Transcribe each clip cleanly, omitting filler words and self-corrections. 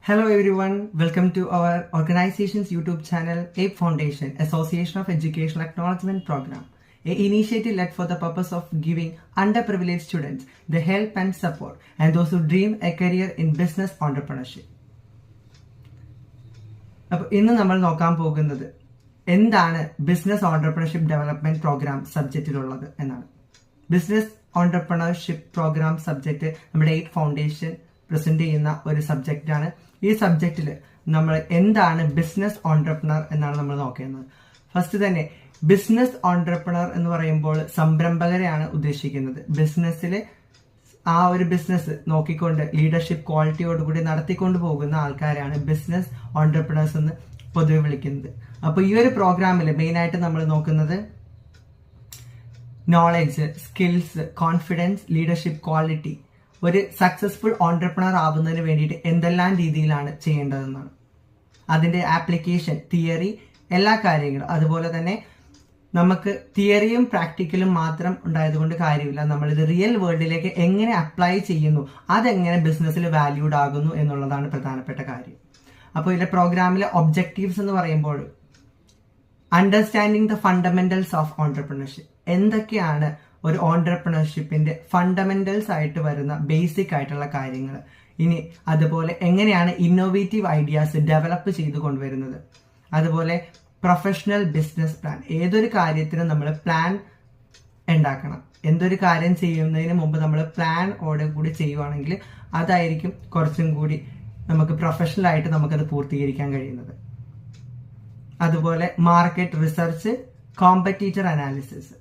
Hello everyone, welcome to our organization's YouTube channel, APE Foundation, Association of Educational Acknowledgement Program, an initiative led for the purpose of giving underprivileged students the help and support and those who dream a career in business entrepreneurship. അപ്പോൾ ഇന്ന് നമ്മൾ നോക്കാൻ പോകുന്നത് എന്താണ് business entrepreneurship development programme സബ്ജക്റ്റിലുള്ളത് എന്നാണ്. Business entrepreneurship programme subject നമ്മുടെ APE foundation present ചെയ്യുന്ന ഒരു സബ്ജക്റ്റാണ്. ഈ സബ്ജക്റ്റിൽ നമ്മൾ എന്താണ് ബിസിനസ് ഓൺടർപ്രണർ എന്നാണ് നമ്മൾ നോക്കുന്നത്. ഫസ്റ്റ് തന്നെ ബിസിനസ് ഓൺടർപ്രണർ എന്ന് പറയുമ്പോൾ സംരംഭകരെയാണ് ഉദ്ദേശിക്കുന്നത്. ബിസിനസ്സിൽ ആ ഒരു ബിസിനസ് നോക്കിക്കൊണ്ട് ലീഡർഷിപ്പ് ക്വാളിറ്റിയോടുകൂടി നടത്തിക്കൊണ്ട് പോകുന്ന ആൾക്കാരാണ് ബിസിനസ് ഓൺടർപ്രണേഴ്സ് എന്ന് പൊതുവെ വിളിക്കുന്നത്. അപ്പോൾ ഈ ഒരു പ്രോഗ്രാമിൽ മെയിനായിട്ട് നമ്മൾ നോക്കുന്നത് knowledge, skills, confidence, leadership quality, ഒരു സക്സസ്ഫുൾ ഓൺടർപ്രണർ ആവുന്നതിന് വേണ്ടിയിട്ട് എന്തെല്ലാം രീതിയിലാണ് ചെയ്യേണ്ടതെന്നാണ്. അതിന്റെ ആപ്ലിക്കേഷൻ, തിയറി, എല്ലാ കാര്യങ്ങളും. അതുപോലെ തന്നെ നമുക്ക് തിയറിയും പ്രാക്ടിക്കലും മാത്രം ഉണ്ടായതുകൊണ്ട് കാര്യമില്ല. നമ്മളിത് റിയൽ വേൾഡിലേക്ക് എങ്ങനെ അപ്ലൈ ചെയ്യുന്നു, അതെങ്ങനെ ബിസിനസ്സിൽ വാല്യൂഡ് ആകുന്നു എന്നുള്ളതാണ് പ്രധാനപ്പെട്ട കാര്യം. അപ്പോൾ ഇതിലെ പ്രോഗ്രാമിലെ ഒബ്ജക്റ്റീവ്സ് എന്ന് പറയുമ്പോൾ understanding the fundamentals of entrepreneurship, എന്തൊക്കെയാണ് ഒരു ഓൺടർപ്രണർഷിപ്പിന്റെ ഫണ്ടമെന്റൽസ് ആയിട്ട് വരുന്ന ബേസിക് ആയിട്ടുള്ള കാര്യങ്ങൾ. ഇനി അതുപോലെ എങ്ങനെയാണ് ഇന്നോവേറ്റീവ് ഐഡിയാസ് ഡെവലപ്പ് ചെയ്ത് കൊണ്ടുവരുന്നത്. അതുപോലെ പ്രൊഫഷണൽ ബിസിനസ് പ്ലാൻ, ഏതൊരു കാര്യത്തിനും നമ്മൾ പ്ലാൻ ഉണ്ടാക്കണം. എന്തൊരു കാര്യം ചെയ്യുന്നതിന് മുമ്പ് നമ്മൾ പ്ലാൻ ഓടെ കൂടി ചെയ്യുവാണെങ്കിൽ അതായിരിക്കും കുറച്ചും കൂടി നമുക്ക് പ്രൊഫഷണൽ ആയിട്ട് നമുക്കത് പൂർത്തീകരിക്കാൻ കഴിയുന്നത്. അതുപോലെ market research, competitor analysis.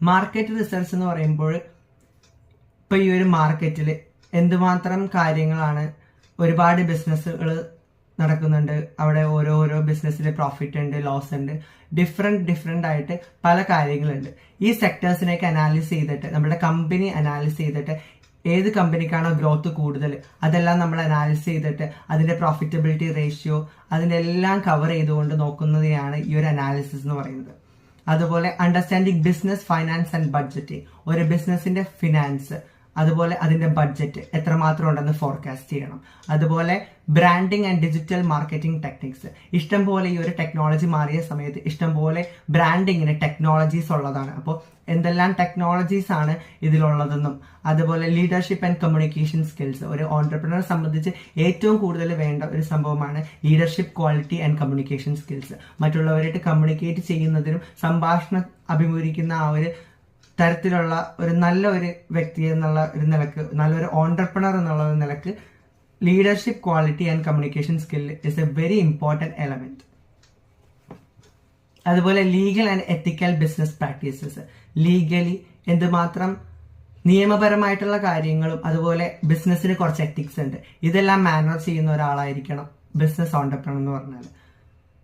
Market research എന്ന് പറയുമ്പോൾ ഇപ്പൊ ഈ ഒരു മാർക്കറ്റിൽ എന്തുമാത്രം കാര്യങ്ങളാണ്, ഒരുപാട് ബിസിനസ്സുകൾ നടക്കുന്നുണ്ട്. അവിടെ ഓരോ ബിസിനസ്സിൽ പ്രോഫിറ്റ് ഉണ്ട്, ലോസ് ഉണ്ട്, ഡിഫറെന്റ് ആയിട്ട് പല കാര്യങ്ങളുണ്ട്. ഈ സെക്ടേഴ്സിനെയൊക്കെ അനാലിസ് ചെയ്തിട്ട്, നമ്മുടെ കമ്പനി അനാലിസ് ചെയ്തിട്ട് ഏത് കമ്പനിക്കാണോ ഗ്രോത്ത് കൂടുതൽ അതെല്ലാം നമ്മൾ അനാലിസ് ചെയ്തിട്ട് അതിന്റെ പ്രോഫിറ്റബിലിറ്റി റേഷ്യോ അതിന്റെ എല്ലാം കവർ ചെയ്തുകൊണ്ട് നോക്കുന്നതിനാണ് ഈ ഒരു അനാലിസിസ് എന്ന് പറയുന്നത്. അതുപോലെ understanding business finance and budgeting, ഒരു ബിസിനസിന്റെ ഫിനാൻസ്, അതുപോലെ അതിന്റെ ബഡ്ജറ്റ് എത്രമാത്രം ഉണ്ടെന്ന് ഫോർകാസ്റ്റ് ചെയ്യണം. അതുപോലെ branding and digital marketing techniques, ഇഷ്ടംപോലെ ഈ ഒരു ടെക്നോളജി മാറിയ സമയത്ത് ഇഷ്ടംപോലെ ബ്രാൻഡിങ്ങിന് ടെക്നോളജീസ് ഉള്ളതാണ്. അപ്പോൾ എന്തെല്ലാം ടെക്നോളജീസ് ആണ് ഇതിലുള്ളതെന്നും, അതുപോലെ ലീഡർഷിപ്പ് ആൻഡ് കമ്മ്യൂണിക്കേഷൻ സ്കിൽസ്, ഒരു ഓൺടർപ്രണറെ സംബന്ധിച്ച് ഏറ്റവും കൂടുതൽ വേണ്ട ഒരു സംഭവമാണ് leadership quality and communication skills. മറ്റുള്ളവരായിട്ട് കമ്മ്യൂണിക്കേറ്റ് ചെയ്യുന്നതിനും സംഭാഷണം അഭിമുഖീകരിക്കുന്ന ആ ഒരു തരത്തിലുള്ള ഒരു നല്ല ഒരു വ്യക്തി എന്നുള്ള ഒരു നിലക്ക്, നല്ലൊരു ഓൺടർപ്രണർ എന്നുള്ള നിലക്ക് leadership quality and communication skill is a very important element. അതുപോലെ legal and ethical business practices, legally എന്തുമാത്രം നിയമപരമായിട്ടുള്ള കാര്യങ്ങളും അതുപോലെ ബിസിനസ്സിന് കുറച്ച് എത്തിക്സ് ഉണ്ട്, ഇതെല്ലാം മാനേജ് ചെയ്യുന്ന ഒരാളായിരിക്കണം ബിസിനസ് ഓൺടർപ്രണർ എന്ന് പറഞ്ഞാൽ.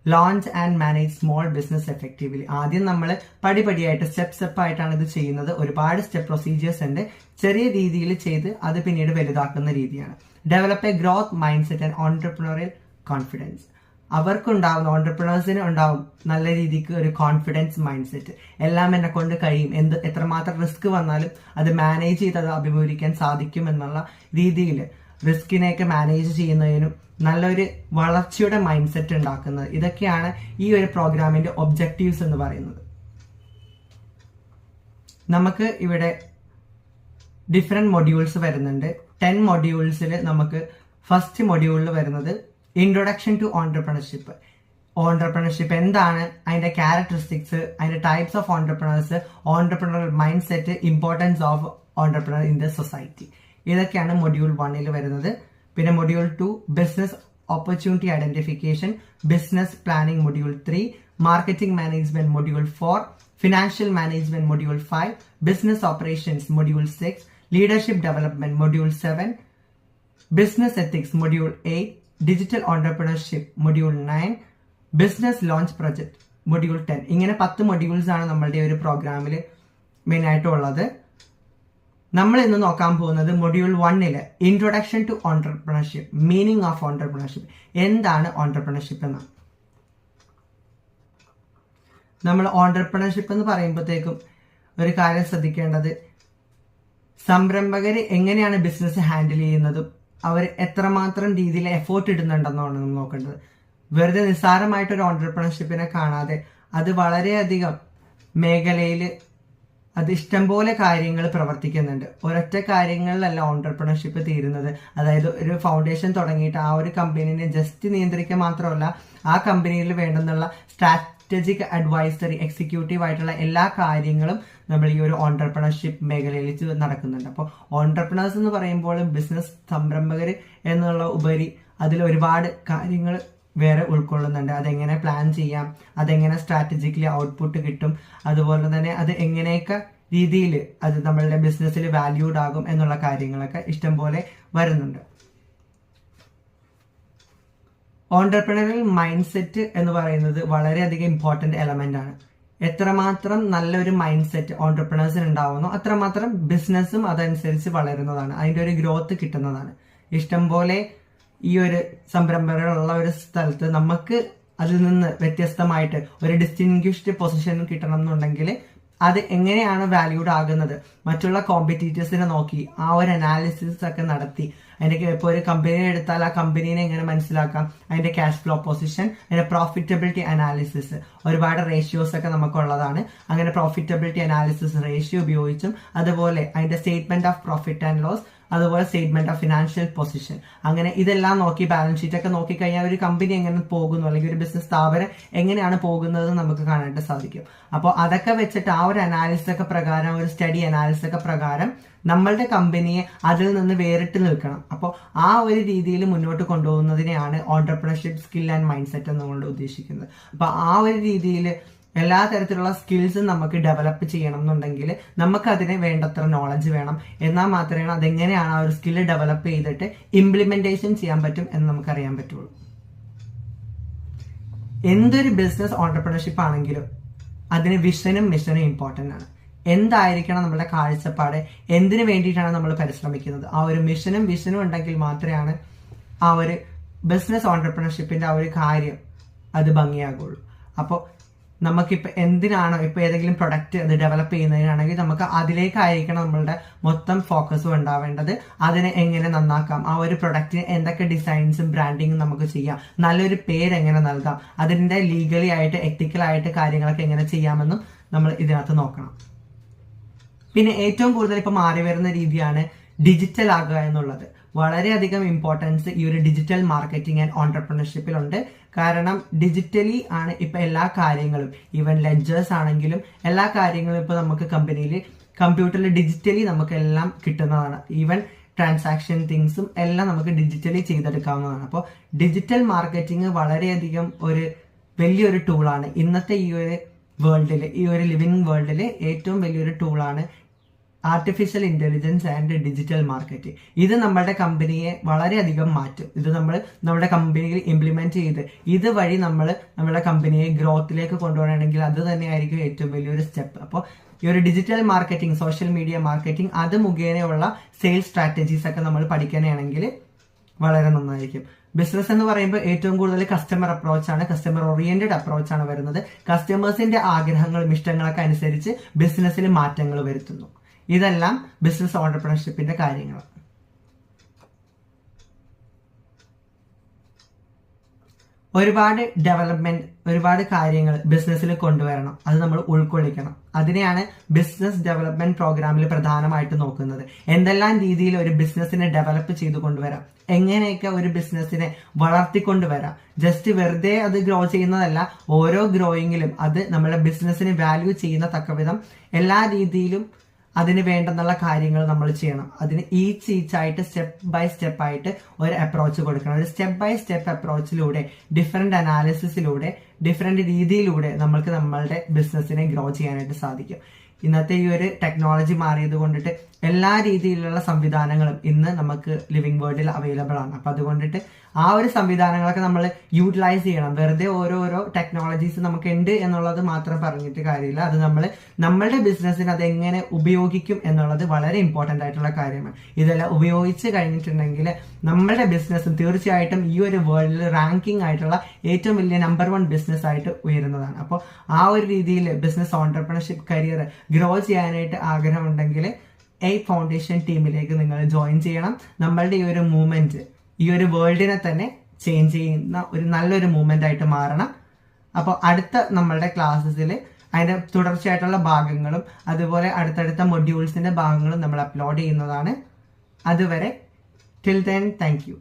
Launch and manage small business effectively, ആദ്യം നമ്മൾ പടിപടിയായിട്ട് സ്റ്റെപ്പ് ആയിട്ടാണ് ഇത് ചെയ്യുന്നത്. ഒരുപാട് സ്റ്റെപ്പ് പ്രൊസീജിയേഴ്സ് ഉണ്ട്. ചെറിയ രീതിയിൽ ചെയ്ത് അത് പിന്നീട് വലുതാക്കുന്ന രീതിയാണ്. Develop a growth mindset and entrepreneurial confidence, അവർക്കുണ്ടാവുന്ന ഓൺടർപ്രണേഴ്സിന് ഉണ്ടാവും നല്ല രീതിക്ക് ഒരു കോൺഫിഡൻസ് മൈൻഡ് സെറ്റ്. എല്ലാം എന്നെ കൊണ്ട് കഴിയും, എത്രമാത്രം റിസ്ക് വന്നാലും അത് മാനേജ് ചെയ്ത് അത് അഭിമുഖീകരിക്കാൻ സാധിക്കും എന്നുള്ള രീതിയിൽ റിസ്കിനെയൊക്കെ മാനേജ് ചെയ്യുന്നതിനും നല്ലൊരു വളർച്ചയുടെ മൈൻഡ് സെറ്റ് ഉണ്ടാക്കുന്നത്, ഇതൊക്കെയാണ് ഈ ഒരു പ്രോഗ്രാമിന്റെ ഒബ്ജക്റ്റീവ്സ് എന്ന് പറയുന്നത്. നമുക്ക് ഇവിടെ ഡിഫറെന്റ് മൊഡ്യൂൾസ് വരുന്നുണ്ട്. 10 മൊഡ്യൂൾസിൽ നമുക്ക് ഫസ്റ്റ് മൊഡ്യൂളിൽ വരുന്നത് ഇൻട്രൊഡക്ഷൻ ടു ഓൺടർപ്രണർഷിപ്പ്. ഓൺടർപ്രണർഷിപ്പ് എന്താണ്, അതിന്റെ ക്യാരക്ടറിസ്റ്റിക്സ്, അതിന്റെ types of entrepreneurs, entrepreneur mind set, importance of entrepreneur in the society, ഇതൊക്കെയാണ് മൊഡ്യൂൾ 1 വരുന്നത്. പിന്നെ module 2 business opportunity identification, business planning module 3, marketing management module 4, financial management module 5, business operations module 6, leadership development module 7, business ethics module 8, digital entrepreneurship module 9, business launch project module 10. ഇങ്ങനെ 10 modules ആണ് നമ്മളുടെ ഒരു പ്രോഗ്രാമിൽ main ആയിട്ടുള്ളത്. നമ്മൾ ഇന്ന് നോക്കാൻ പോകുന്നത് module 1 introduction to entrepreneurship, meaning of entrepreneurship, എന്താണ് ഓൺടർപ്രണർഷിപ്പ് എന്നാണ്. നമ്മൾ ഓൺടർപ്രണർഷിപ്പ് എന്ന് പറയുമ്പോഴത്തേക്കും ഒരു കാര്യം ശ്രദ്ധിക്കേണ്ടത്, സംരംഭകർ എങ്ങനെയാണ് ബിസിനസ് ഹാൻഡിൽ ചെയ്യുന്നതും അവർ എത്രമാത്രം രീതിയിൽ എഫേർട്ട് ഇടുന്നുണ്ടെന്നാണ് നമ്മൾ നോക്കേണ്ടത്. വെറുതെ നിസ്സാരമായിട്ടൊരു ഓൺടർപ്രണർഷിപ്പിനെ കാണാതെ അത് വളരെയധികം മേഖലയിൽ അത് ഇഷ്ടംപോലെ കാര്യങ്ങൾ പ്രവർത്തിക്കുന്നുണ്ട്. ഒരൊറ്റ കാര്യങ്ങളിലല്ല ഓൺടർപ്രണർഷിപ്പ് തീരുന്നത്. അതായത് ഒരു ഫൗണ്ടേഷൻ തുടങ്ങിയിട്ട് ആ ഒരു കമ്പനീനെ ജസ്റ്റ് നിയന്ത്രിക്കുക മാത്രമല്ല, ആ കമ്പനിയിൽ വേണ്ടുന്നുള്ള സ്ട്രാറ്റജിക് അഡ്വൈസറി, എക്സിക്യൂട്ടീവ് ആയിട്ടുള്ള എല്ലാ കാര്യങ്ങളും നമ്മൾ ഈ ഒരു ഓൺടർപ്രണർഷിപ്പ് മേഖലയിൽ നടക്കുന്നുണ്ട്. അപ്പോൾ ഓൺടർപ്രണേഴ്സ് എന്ന് പറയുമ്പോൾ ബിസിനസ് സംരംഭകർ എന്നുള്ള ഉപരി അതിൽ ഒരുപാട് കാര്യങ്ങൾ വേറെ ഉൾക്കൊള്ളുന്നുണ്ട്. അതെങ്ങനെ പ്ലാൻ ചെയ്യാം, അതെങ്ങനെ സ്ട്രാറ്റജിക്കലി ഔട്ട്പുട്ട് കിട്ടും, അതുപോലെ തന്നെ അത് എങ്ങനെയൊക്കെ രീതിയിൽ അത് നമ്മളുടെ ബിസിനസ്സിൽ വാല്യൂഡ് ആകും എന്നുള്ള കാര്യങ്ങളൊക്കെ ഇഷ്ടംപോലെ വരുന്നുണ്ട്. ഓൺടർപ്രണറിയൽ മൈൻഡ് സെറ്റ് എന്ന് പറയുന്നത് വളരെയധികം ഇമ്പോർട്ടന്റ് എലമെന്റ് ആണ്. എത്രമാത്രം നല്ലൊരു മൈൻഡ് സെറ്റ് ഓൺടർപ്രണേഴ്സിന് ഉണ്ടാവുന്നോ അത്രമാത്രം ബിസിനസ്സും അതനുസരിച്ച് വളരുന്നതാണ്, അതിന്റെ ഒരു ഗ്രോത്ത് കിട്ടുന്നതാണ്. ഇഷ്ടംപോലെ ഈ ഒരു സംരംഭങ്ങളുള്ള ഒരു സ്ഥലത്ത് നമുക്ക് അതിൽ നിന്ന് വ്യത്യസ്തമായിട്ട് ഒരു ഡിസ്റ്റിങ്വിഷ്ഡ് പൊസിഷൻ കിട്ടണം എന്നുണ്ടെങ്കിൽ അത് എങ്ങനെയാണ് വാല്യൂഡ് ആകുന്നത്, മറ്റുള്ള കോമ്പറ്റീറ്റേഴ്സിനെ നോക്കി ആ ഒരു അനാലിസിസ് ഒക്കെ നടത്തി, അതിന്റെ ഇപ്പോൾ ഒരു കമ്പനിയെ എടുത്താൽ ആ കമ്പനീനെ എങ്ങനെ മനസ്സിലാക്കാം, അതിന്റെ ക്യാഷ് ഫ്ലോ പൊസിഷൻ, അതിന്റെ പ്രോഫിറ്റബിലിറ്റി അനാലിസിസ്, ഒരുപാട് റേഷ്യോസ് ഒക്കെ നമുക്കുള്ളതാണ്. അങ്ങനെ പ്രോഫിറ്റബിലിറ്റി അനാലിസിസ് റേഷ്യോ ഉപയോഗിച്ചും അതുപോലെ അതിന്റെ statement of profit and loss, അതുപോലെ സ്റ്റേറ്റ്മെന്റ് ഓഫ് ഫിനാൻഷ്യൽ പൊസിഷൻ, അങ്ങനെ ഇതെല്ലാം നോക്കി ബാലൻസ് ഷീറ്റ് ഒക്കെ നോക്കിക്കഴിഞ്ഞാൽ ഒരു കമ്പനി എങ്ങനെ പോകുന്നു അല്ലെങ്കിൽ ഒരു ബിസിനസ് സ്ഥാപനം എങ്ങനെയാണ് പോകുന്നത് നമുക്ക് കാണാനായിട്ട് സാധിക്കും. അപ്പോൾ അതൊക്കെ വെച്ചിട്ട് ആ ഒരു അനാലിസിസ് ഒക്കെ പ്രകാരം, ഒരു സ്റ്റഡി അനാലിസിസ് ഒക്കെ പ്രകാരം നമ്മളുടെ കമ്പനിയെ അതിൽ നിന്ന് വേറിട്ട് നിൽക്കണം. അപ്പോൾ ആ ഒരു രീതിയിൽ മുന്നോട്ട് കൊണ്ടുപോകുന്നതിനെയാണ് entrepreneurship skill and mindset എന്നുകൊണ്ട് ഉദ്ദേശിക്കുന്നത്. അപ്പൊ ആ ഒരു രീതിയിൽ എല്ലാ തരത്തിലുള്ള സ്കിൽസും നമുക്ക് ഡെവലപ്പ് ചെയ്യണം എന്നുണ്ടെങ്കിൽ നമുക്ക് അതിന് വേണ്ടത്ര നോളജ് വേണം. എന്നാൽ മാത്രമേ അതെങ്ങനെയാണ് ആ ഒരു സ്കില്ല് ഡെവലപ്പ് ചെയ്തിട്ട് ഇംപ്ലിമെന്റേഷൻ ചെയ്യാൻ പറ്റും എന്ന് നമുക്കറിയാൻ പറ്റുള്ളൂ. എന്തൊരു ബിസിനസ് ഓൺടർപ്രണർഷിപ്പ് ആണെങ്കിലും അതിന് വിഷനും മിഷനും ഇമ്പോർട്ടന്റ് ആണ്. എന്തായിരിക്കണം നമ്മുടെ കാഴ്ചപ്പാട്, എന്തിനു വേണ്ടിയിട്ടാണ് നമ്മൾ പരിശ്രമിക്കുന്നത്, ആ ഒരു മിഷനും വിഷനും ഉണ്ടെങ്കിൽ മാത്രമാണ് ആ ഒരു ബിസിനസ് ഓൺടർപ്രണർഷിപ്പിന്റെ ആ ഒരു കാര്യം അത് ഭംഗിയാകുള്ളൂ. അപ്പോൾ നമുക്കിപ്പോ എന്തിനാണോ ഇപ്പൊ ഏതെങ്കിലും പ്രൊഡക്റ്റ് അത് ഡെവലപ്പ് ചെയ്യുന്നതിനാണെങ്കിൽ നമുക്ക് അതിലേക്കായിരിക്കണം നമ്മളുടെ മൊത്തം ഫോക്കസും ഉണ്ടാവേണ്ടത്. അതിനെ എങ്ങനെ നന്നാക്കാം, ആ ഒരു പ്രൊഡക്റ്റിന് എന്തൊക്കെ ഡിസൈൻസും ബ്രാൻഡിങ്ങും നമുക്ക് ചെയ്യാം, നല്ലൊരു പേര് എങ്ങനെ നൽകാം, അതിന്റെ ലീഗലി ആയിട്ട് എത്തിക്കൽ ആയിട്ട് കാര്യങ്ങളൊക്കെ എങ്ങനെ ചെയ്യാമെന്നും നമ്മൾ ഇതിനകത്ത് നോക്കണം. പിന്നെ ഏറ്റവും കൂടുതൽ ഇപ്പൊ മാറി വരുന്ന രീതിയാണ് ഡിജിറ്റൽ ആകുക എന്നുള്ളത്. വളരെയധികം ഇമ്പോർട്ടൻസ് ഈ ഒരു ഡിജിറ്റൽ മാർക്കറ്റിംഗ് ആൻഡ് ഓൺടർപ്രണർഷിപ്പിലുണ്ട്. കാരണം ഡിജിറ്റലി ആണ് ഇപ്പൊ എല്ലാ കാര്യങ്ങളും, ഈവൻ ലെഡ്ജേഴ്സ് ആണെങ്കിലും എല്ലാ കാര്യങ്ങളും ഇപ്പൊ നമുക്ക് കമ്പനിയിൽ കമ്പ്യൂട്ടറിൽ ഡിജിറ്റലി നമുക്ക് എല്ലാം കിട്ടുന്നതാണ്. ഈവൻ ട്രാൻസാക്ഷൻ തിങ്സും എല്ലാം നമുക്ക് ഡിജിറ്റലി ചെയ്തെടുക്കാവുന്നതാണ്. അപ്പോൾ ഡിജിറ്റൽ മാർക്കറ്റിംഗ് വളരെയധികം ഒരു വലിയൊരു ടൂളാണ് ഇന്നത്തെ ഈ ഒരു വേൾഡിൽ, ഈ ഒരു ലിവിങ് വേൾഡിൽ ഏറ്റവും വലിയൊരു ടൂളാണ് artificial intelligence and digital marketing. ഇത് നമ്മുടെ കമ്പനിയെ വളരെയധികം മാറ്റും. ഇത് നമ്മൾ നമ്മുടെ കമ്പനിയിൽ ഇംപ്ലിമെന്റ് ചെയ്ത് ഇതുവഴി നമ്മൾ നമ്മുടെ കമ്പനിയെ ഗ്രോത്തിലേക്ക് കൊണ്ടുപോകണമെങ്കിൽ അത് തന്നെയായിരിക്കും ഏറ്റവും വലിയൊരു സ്റ്റെപ്പ്. അപ്പോൾ ഈ ഒരു digital marketing, social media marketing, അത് മുഖേനയുള്ള സെയിൽസ് സ്ട്രാറ്റജീസ് ഒക്കെ നമ്മൾ പഠിക്കുകയാണെങ്കിൽ വളരെ നന്നായിരിക്കും. ബിസിനസ് എന്ന് പറയുമ്പോൾ ഏറ്റവും കൂടുതൽ കസ്റ്റമർ അപ്രോച്ചാണ്, കസ്റ്റമർ ഓറിയന്റഡ് അപ്രോച്ചാണ് വരുന്നത്. കസ്റ്റമേഴ്സിന്റെ ആഗ്രഹങ്ങളും ഇഷ്ടങ്ങളൊക്കെ അനുസരിച്ച് ബിസിനസ്സിൽ മാറ്റങ്ങൾ വരുത്തുന്നു. ഇതെല്ലാം ബിസിനസ് ഓൺടർപ്രണർഷിപ്പിന്റെ കാര്യങ്ങളാണ്. ഒരുപാട് ഡെവലപ്മെന്റ്, ഒരുപാട് കാര്യങ്ങൾ ബിസിനസ്സിൽ കൊണ്ടുവരണം, അത് നമ്മൾ ഉൾക്കൊള്ളിക്കണം. അതിനെയാണ് ബിസിനസ് ഡെവലപ്മെന്റ് പ്രോഗ്രാമിൽ പ്രധാനമായിട്ട് നോക്കുന്നത്. എന്തെല്ലാം രീതിയിൽ ഒരു ബിസിനസ്സിനെ ഡെവലപ്പ് ചെയ്തു കൊണ്ടുവരാം, എങ്ങനെയൊക്കെ ഒരു ബിസിനസ്സിനെ വളർത്തിക്കൊണ്ടുവരാം. ജസ്റ്റ് വെറുതെ അത് ഗ്രോ ചെയ്യുന്നതല്ല, ഓരോ ഗ്രോയിങ്ങിലും അത് നമ്മുടെ ബിസിനസ്സിനെ വാല്യൂ ചെയ്യുന്ന തക്കവിധം എല്ലാ രീതിയിലും അതിന് വേണ്ടെന്നുള്ള കാര്യങ്ങൾ നമ്മൾ ചെയ്യണം. അതിന് ഈച്ചായിട്ട് സ്റ്റെപ്പ് ബൈ സ്റ്റെപ്പ് ആയിട്ട് ഒരു അപ്രോച്ച് കൊടുക്കണം. ഒരു സ്റ്റെപ്പ് ബൈ സ്റ്റെപ്പ് അപ്രോച്ചിലൂടെ, ഡിഫറെന്റ് അനാലിസിസിലൂടെ, ഡിഫറെന്റ് രീതിയിലൂടെ നമ്മൾക്ക് നമ്മളുടെ ബിസിനസ്സിനെ ഗ്രോ ചെയ്യാനായിട്ട് സാധിക്കും. ഇന്നത്തെ ഈ ഒരു ടെക്നോളജി മാറിയത് കൊണ്ടിട്ട് എല്ലാ രീതിയിലുള്ള സംവിധാനങ്ങളും ഇന്ന് നമുക്ക് ലിവിങ് വേൾഡിൽ അവൈലബിൾ ആണ്. അപ്പൊ അതുകൊണ്ടിട്ട് ആ ഒരു സംവിധാനങ്ങളൊക്കെ നമ്മൾ യൂട്ടിലൈസ് ചെയ്യണം. വെറുതെ ഓരോരോ ടെക്നോളജീസ് നമുക്ക് ഉണ്ട് എന്നുള്ളത് മാത്രം പറഞ്ഞിട്ട് കാര്യമില്ല. അത് നമ്മൾ നമ്മളുടെ ബിസിനസ്സിന് അത് എങ്ങനെ ഉപയോഗിക്കും എന്നുള്ളത് വളരെ ഇമ്പോർട്ടന്റ് ആയിട്ടുള്ള കാര്യമാണ്. ഇതെല്ലാം ഉപയോഗിച്ച് കഴിഞ്ഞിട്ടുണ്ടെങ്കിൽ നമ്മളുടെ ബിസിനസ് തീർച്ചയായിട്ടും ഈ ഒരു വേൾഡിൽ റാങ്കിങ് ആയിട്ടുള്ള ഏറ്റവും വലിയ നമ്പർ 1 ബിസിനസ് ആയിട്ട് ഉയരുന്നതാണ്. അപ്പോൾ ആ ഒരു രീതിയിൽ ബിസിനസ് ഓൺടർപ്രണർഷിപ്പ് കരിയർ ഗ്രോ ചെയ്യാനായിട്ട് ആഗ്രഹമുണ്ടെങ്കിൽ എ ഫൗണ്ടേഷൻ ടീമിലേക്ക് നിങ്ങൾ ജോയിൻ ചെയ്യണം. നമ്മളുടെ ഈ ഒരു മൂവ്മെന്റ് ഈ ഒരു വേൾഡിനെ തന്നെ ചേഞ്ച് ചെയ്യുന്ന ഒരു നല്ലൊരു മൂവ്മെന്റ് ആയിട്ട് മാറണം. അപ്പോൾ അടുത്ത നമ്മളുടെ ക്ലാസ്സസിൽ അതിന്റെ തുടർച്ചയായിട്ടുള്ള ഭാഗങ്ങളും അതുപോലെ അടുത്തടുത്ത മൊഡ്യൂൾസിന്റെ ഭാഗങ്ങളും നമ്മൾ അപ്ലോഡ് ചെയ്യുന്നതാണ്. അതുവരെ ടിൽ ദെൻ താങ്ക് യു.